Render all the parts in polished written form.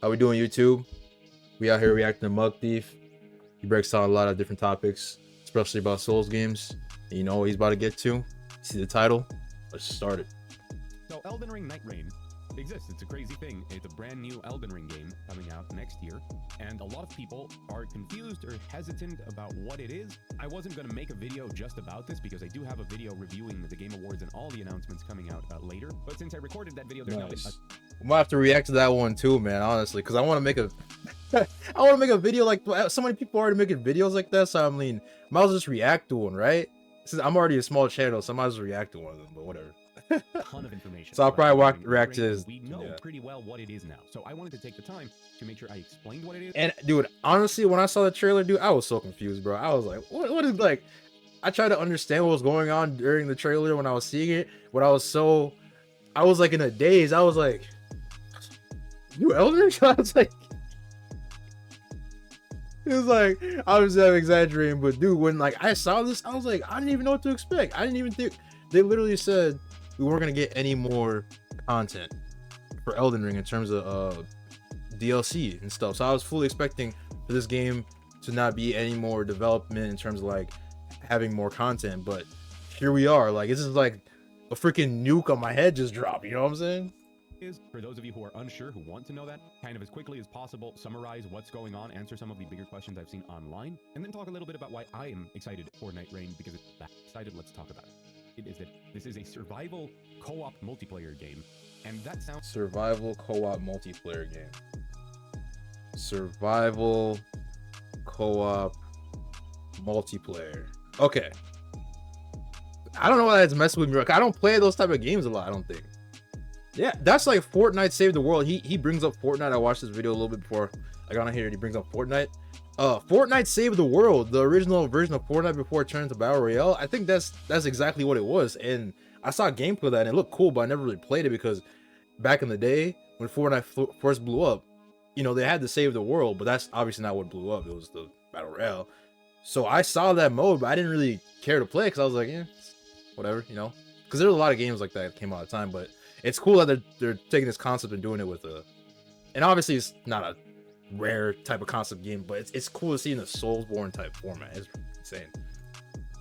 How we doing, YouTube? We out here reacting to Mug Thief. He breaks down a lot of different topics, especially about Souls games. And you know what he's about to get to? See the title? Let's start it. So Elden Ring Nightreign exists. It's a crazy thing. It's a brand new Elden Ring game coming out next year, and a lot of people are confused or hesitant about what it is. I wasn't going to make a video just about this because I do have a video reviewing the Game Awards and all the announcements coming out later, but since I recorded that video, there's Nice. I'm gonna have to react to that one too, man, honestly, because I want to make a I want to make a video like so many people are already making videos like that, so I mean, might as well just react to one, right? Since I'm already a small channel, so I might as well react to one of them, but whatever. Ton of information. So I'll probably react to his. We know pretty well what it is now, so I wanted to take the time to make sure I explained what it is. And dude, honestly, when I saw the trailer, dude, I was so confused, bro. I was like, what is like? I tried to understand what was going on during the trailer when I was seeing it, but I was like in a daze. I was like, you Elden Ring? I was like, it was like, I was exaggerating, but dude, when like I saw this, I was like, I didn't even know what to expect. I didn't even think. They literally said we weren't gonna get any more content for Elden Ring in terms of DLC and stuff. So I was fully expecting for this game to not be any more development in terms of like having more content. But here we are. Like, this is like a freaking nuke on my head just dropped. You know what I'm saying? Is for those of you who are unsure, who want to know that, kind of as quickly as possible, summarize what's going on, answer some of the bigger questions I've seen online, and then talk a little bit about why I am excited for Nightreign, because it's that excited. Let's talk about it. It is that this is a survival co-op multiplayer game, and that sounds survival co-op multiplayer game. Survival co-op multiplayer. Okay. I don't know why that's messing with me. I don't play those type of games a lot, I don't think. Yeah, that's like Fortnite Save the World. He brings up Fortnite. I watched this video a little bit before I got on here. He brings up Fortnite. Fortnite Save the World, the original version of Fortnite before it turned into Battle Royale. I think that's exactly what it was. And I saw gameplay of that and it looked cool, but I never really played it because back in the day when Fortnite first blew up, you know, they had to save the world, but that's obviously not what blew up. It was the Battle Royale. So I saw that mode, but I didn't really care to play because I was like, yeah, whatever, you know, because there's a lot of games like that came out of time, but it's cool that they're taking this concept and doing it with and obviously it's not a rare type of concept game, but it's cool to see in a Soulsborne type format. It's insane.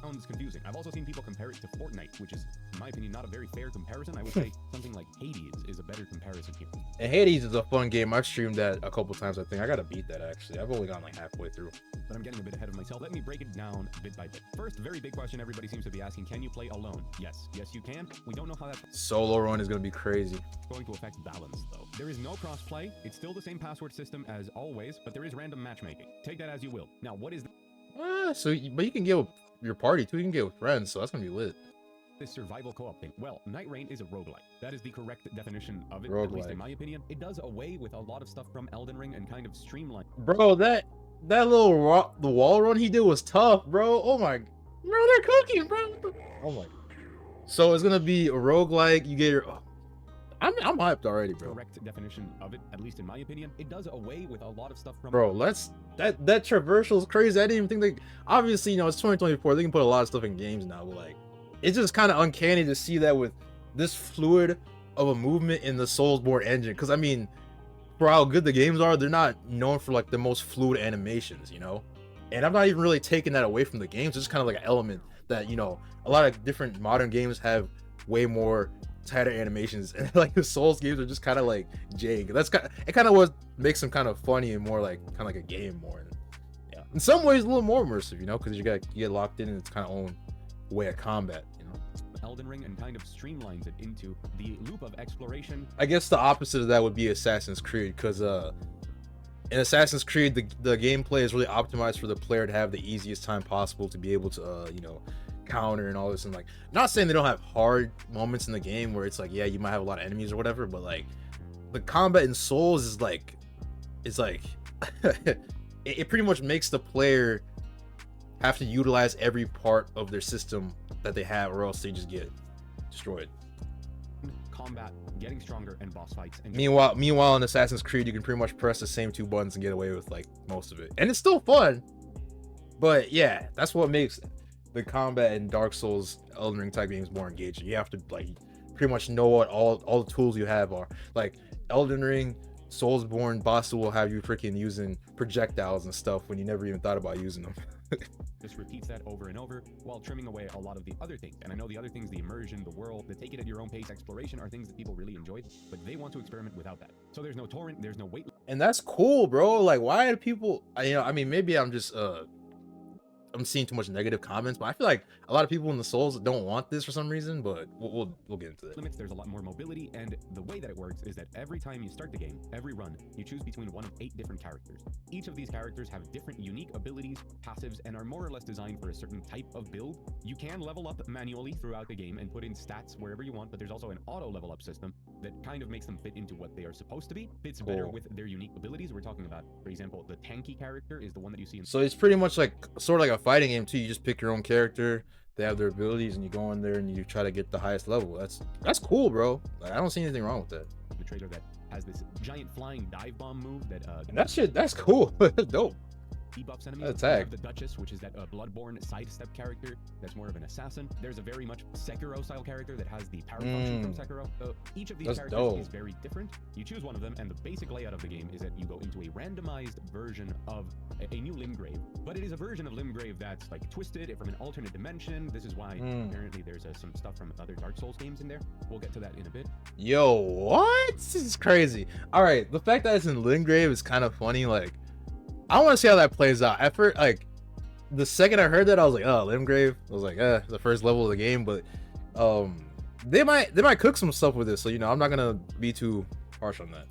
Sounds confusing. I've also seen people compare it to Fortnite, which is, in my opinion, not a very fair comparison. I would say something like Hades is a better comparison here. And Hades is a fun game. I've streamed that a couple times. I think I gotta beat that actually. I've only gone like halfway through. But I'm getting a bit ahead of myself. Let me break it down bit by bit. First, very big question everybody seems to be asking: can you play alone? Yes, you can. We don't know how that's Solo run is gonna be crazy. Going to affect balance though. There is no cross-play. It's still the same password system as always, but there is random matchmaking. Take that as you will. Now, what is but you can get with your party too. You can get with friends, so that's gonna be lit. this survival co-op thing? Well, Nightreign is a roguelike. That is the correct definition of it, Roguelike. at least in my opinion. It does away with a lot of stuff from Elden Ring and kind of streamline. Bro, that little the wall run he did was tough, bro. Oh my, bro, they're cooking, bro. Oh my. So it's gonna be a roguelike. You get your. I'm hyped already, bro. Correct definition of it, at least in my opinion. It does away with a lot of stuff from. Bro, that traversal is crazy. I didn't even think obviously, you know, it's 2024. They can put a lot of stuff in games now, but like, it's just kind of uncanny to see that with this fluid of a movement in the Soulsborne engine. Because I mean, for how good the games are, they're not known for like the most fluid animations, you know. And I'm not even really taking that away from the games. It's just kind of like an element that, you know, a lot of different modern games have way more tighter animations, and like the Souls games are just kind of like jank. That's kind of what makes them kind of funny and more like kind of like a game more. And yeah, in some ways a little more immersive, you know, because you get locked in its kind of own way of combat, you know. Elden Ring and kind of streamlines it into the loop of exploration. I guess the opposite of that would be Assassin's Creed, because in Assassin's Creed the gameplay is really optimized for the player to have the easiest time possible to be able to you know, counter and all this. And like, not saying they don't have hard moments in the game where it's like, yeah, you might have a lot of enemies or whatever, but like the combat in Souls is like it pretty much makes the player have to utilize every part of their system that they have, or else they just get destroyed. Combat, getting stronger, and boss fights. And meanwhile in Assassin's Creed you can pretty much press the same 2 buttons and get away with like most of it, and it's still fun. But yeah, that's what makes the combat in Dark Souls, Elden Ring type games more engaging. You have to like pretty much know what all the tools you have are. Like Elden Ring, Soulsborne bosses will have you freaking using projectiles and stuff when you never even thought about using them. Just repeats that over and over while trimming away a lot of the other things. And I know the other things, the immersion, the world, the take it at your own pace exploration are things that people really enjoy, but they want to experiment without that. So there's no torrent, there's no wait. And that's cool, bro. Like, why do people, I mean, maybe I'm just, I'm seeing too much negative comments, but I feel like a lot of people in the Souls don't want this for some reason, but we'll get into it. Limits, there's a lot more mobility, and the way that it works is that every time you start the game, every run, you choose between one of 8 different characters. Each of these characters have different unique abilities, passives, and are more or less designed for a certain type of build. You can level up manually throughout the game and put in stats wherever you want, but there's also an auto level up system that kind of makes them fit into what they are supposed to be. Fits better with their unique abilities. We're talking about, for example, the tanky character is the one that you see in. So it's pretty much like sort of like a fighting game too. You just pick your own character, they have their abilities, and you go in there and you try to get the highest level. That's cool, bro. Like, I don't see anything wrong with that. The trailer that has this giant flying dive bomb move that that's cool. That's dope. Debuffs enemies. Attack. The Duchess, which is that Bloodborne sidestep character that's more of an assassin. There's a very much Sekiro style character that has the power function from Sekiro. So each of these characters is very different. You choose one of them, and the basic layout of the game is that you go into a randomized version of a new Limgrave, but it is a version of Limgrave that's like twisted from an alternate dimension. This is why apparently there's some stuff from other Dark Souls games in there. We'll get to that in a bit. Yo, what? This is crazy. All right, the fact that it's in Limgrave is kind of funny. Like, I want to see how that plays out. At first, like, the second I heard that, I was like, oh, Limgrave. I was like, the first level of the game. But they might cook some stuff with this. So, I'm not gonna be too harsh on that.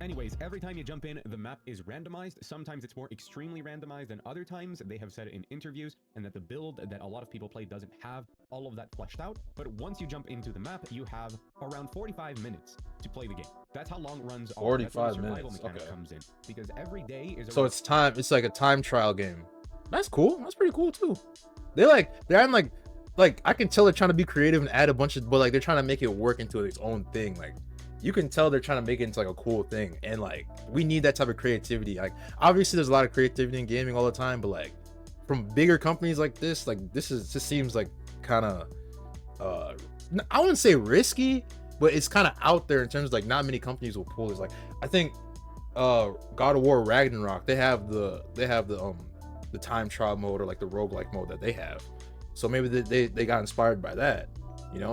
Anyways, every time you jump in, the map is randomized. Sometimes it's more extremely randomized than other times. They have said in interviews, and that the build that a lot of people play doesn't have all of that fleshed out. But once you jump into the map, you have around 45 minutes to play the game. That's how long runs are. 45 minutes. Mechanic comes in, because every day is. So it's time. It's like a time trial game. That's cool. That's pretty cool too. They're adding like I can tell they're trying to be creative and add a bunch of, but like they're trying to make it work into its own thing. Like, you can tell they're trying to make it into like a cool thing, and like we need that type of creativity. Like, obviously there's a lot of creativity in gaming all the time, but like from bigger companies like this just seems like kind of I wouldn't say risky, but it's kind of out there in terms of like not many companies will pull this. Like, I think God of War Ragnarok, they have the time trial mode, or like the roguelike mode that they have. So maybe they got inspired by that.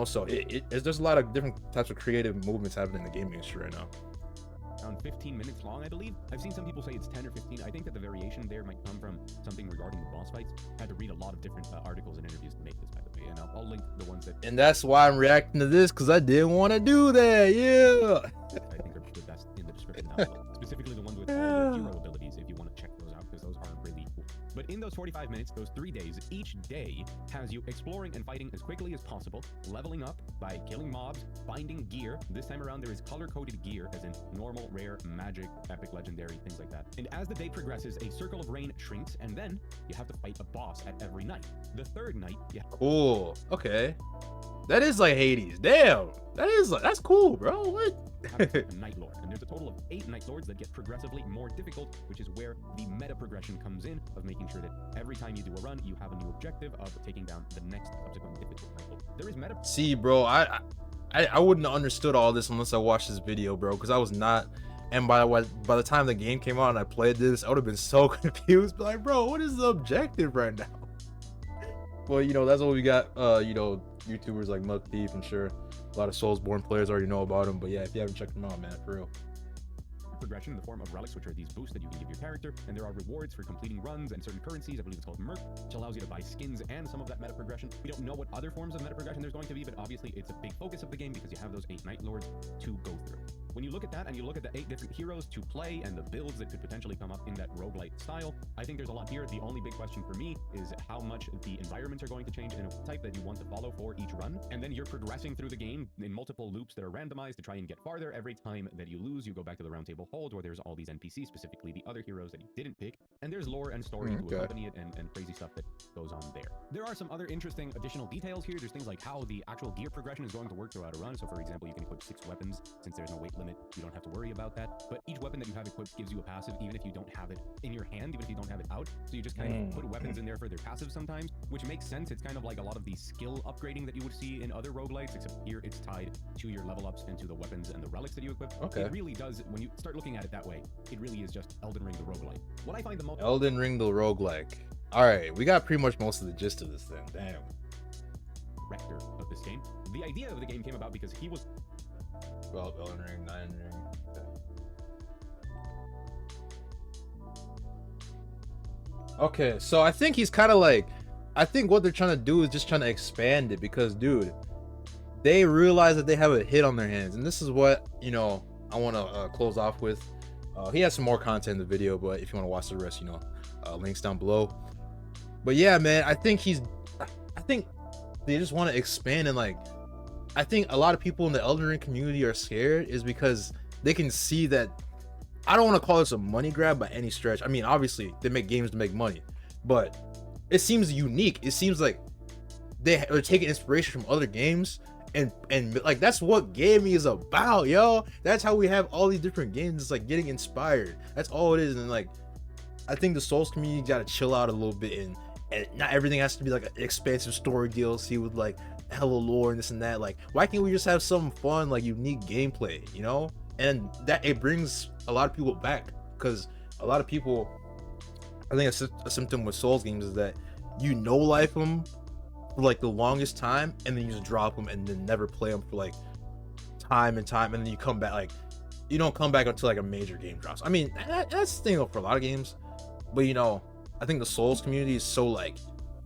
So there's a lot of different types of creative movements happening in the gaming industry right now. Around 15 minutes long, I believe. I've seen some people say it's 10 or 15. I think that the variation there might come from something regarding the boss fights. I had to read a lot of different articles and interviews to make this, by the way, and I'll link the ones that. And that's why I'm reacting to this, because I didn't want to do that. Yeah. I think they're the best in the description down below. Specifically the ones with all the hero abilities, if you want to check those out, because those are really cool. But in those 45 minutes, those 3 days, each day has you exploring and fighting as quickly as possible, leveling up by killing mobs, finding gear. This time around, there is color-coded gear, as in normal, rare, magic, epic, legendary, things like that. And as the day progresses, a circle of rain shrinks, and then you have to fight a boss at every night. The third night, cool. Okay. That is like Hades. Damn. That's cool, bro. What? A Night Lord, and there's a total of 8 Night Lords that get progressively more difficult, which is where the meta progression comes in, of making sure that every time you do a run, you have a new objective of taking down the next subsequent difficult Night Lord. There is meta. See, bro, I wouldn't have understood all this unless I watched this video, bro, because I was not. And by the time the game came out and I played this, I would have been so confused. But like, bro, what is the objective right now? Well, that's what we got. YouTubers like Mug Thief, and sure, a lot of Soulsborne players already know about them. But yeah, if you haven't checked them out, man, for real. Progression in the form of relics, which are these boosts that you can give your character, and there are rewards for completing runs and certain currencies. I believe it's called Merc, which allows you to buy skins and some of that meta progression. We don't know what other forms of meta progression there's going to be, but obviously it's a big focus of the game because you have those 8 Night Lords to go through. When you look at that and you look at the 8 different heroes to play and the builds that could potentially come up in that roguelite style, I think there's a lot here. The only big question for me is how much the environments are going to change and a type that you want to follow for each run. And then you're progressing through the game in multiple loops that are randomized to try and get farther. Every time that you lose, you go back to the round table hold, where there's all these NPCs, specifically the other heroes that you didn't pick. And there's lore and story to accompany it, and crazy stuff that goes on there. There are some other interesting additional details here. There's things like how the actual gear progression is going to work throughout a run. So for example, you can equip 6 weapons since there's no weight limit. You don't have to worry about that. But each weapon that you have equipped gives you a passive, even if you don't have it in your hand, even if you don't have it out. So you just kind of put weapons in there for their passive sometimes, which makes sense. It's kind of like a lot of the skill upgrading that you would see in other roguelites, except here it's tied to your level ups and to the weapons and the relics that you equip. Okay. It really does, when you start looking at it that way, it really is just Elden Ring the roguelite. What I find the most Elden Ring the roguelike. All right, we got pretty much most of the gist of this thing. Damn. rector of this game. The idea of the game came about because he was Well, Elden Ring, Nightreign. Okay, so I think he's kind of like, I think what they're trying to do is just trying to expand it because, dude, they realize that they have a hit on their hands, and this is what, you know, I want to close off with. He has some more content in the video, but if you want to watch the rest, you know, links down below. But yeah, man, I think they just want to expand, and like, I think a lot of people in the Elden Ring community are scared is because they can see that, I don't want to call this a money grab by any stretch. I mean, obviously they make games to make money, but it seems unique. It seems like they're taking inspiration from other games, and like, that's what gaming is about, yo. That's how we have all these different games. It's like getting inspired. That's all it is. And like, I think the Souls community gotta chill out a little bit, and not everything has to be like an expansive story DLC with like hella lore and this and that. Like, why can't we just have some fun, like unique gameplay, you know? And that it brings a lot of people back, because a lot of people, I think a symptom with Souls games is that you know life them for like the longest time, and then you just drop them and then never play them for like time and time, and then you come back, like you don't come back until like a major game drops. I mean, that's the thing for a lot of games, but you know, I think the Souls community is so like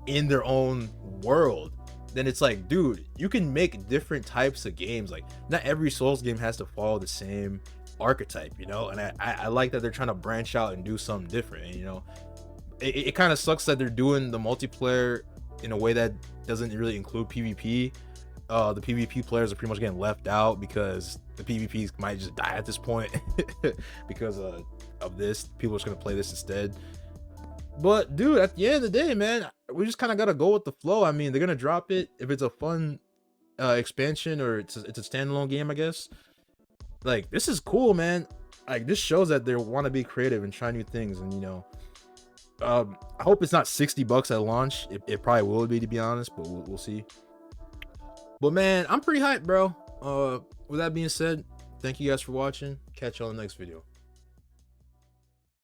in their own world. Then it's like, dude, you can make different types of games. Like, not every Souls game has to follow the same archetype, you know? And I like that they're trying to branch out and do something different, you know? It kind of sucks that they're doing the multiplayer in a way that doesn't really include PvP. The PvP players are pretty much getting left out because the PvPs might just die at this point because of this. People are just going to play this instead. But dude, at the end of the day, man, we just kind of gotta go with the flow. I mean, they're gonna drop it if it's a fun expansion, or it's a standalone game, I guess. Like, this is cool, man. Like, this shows that they want to be creative and try new things. And you know, I hope it's not $60 at launch. It probably will be, to be honest, but we'll see. But man, I'm pretty hyped, bro. With that being said, thank you guys for watching. Catch y'all in the next video.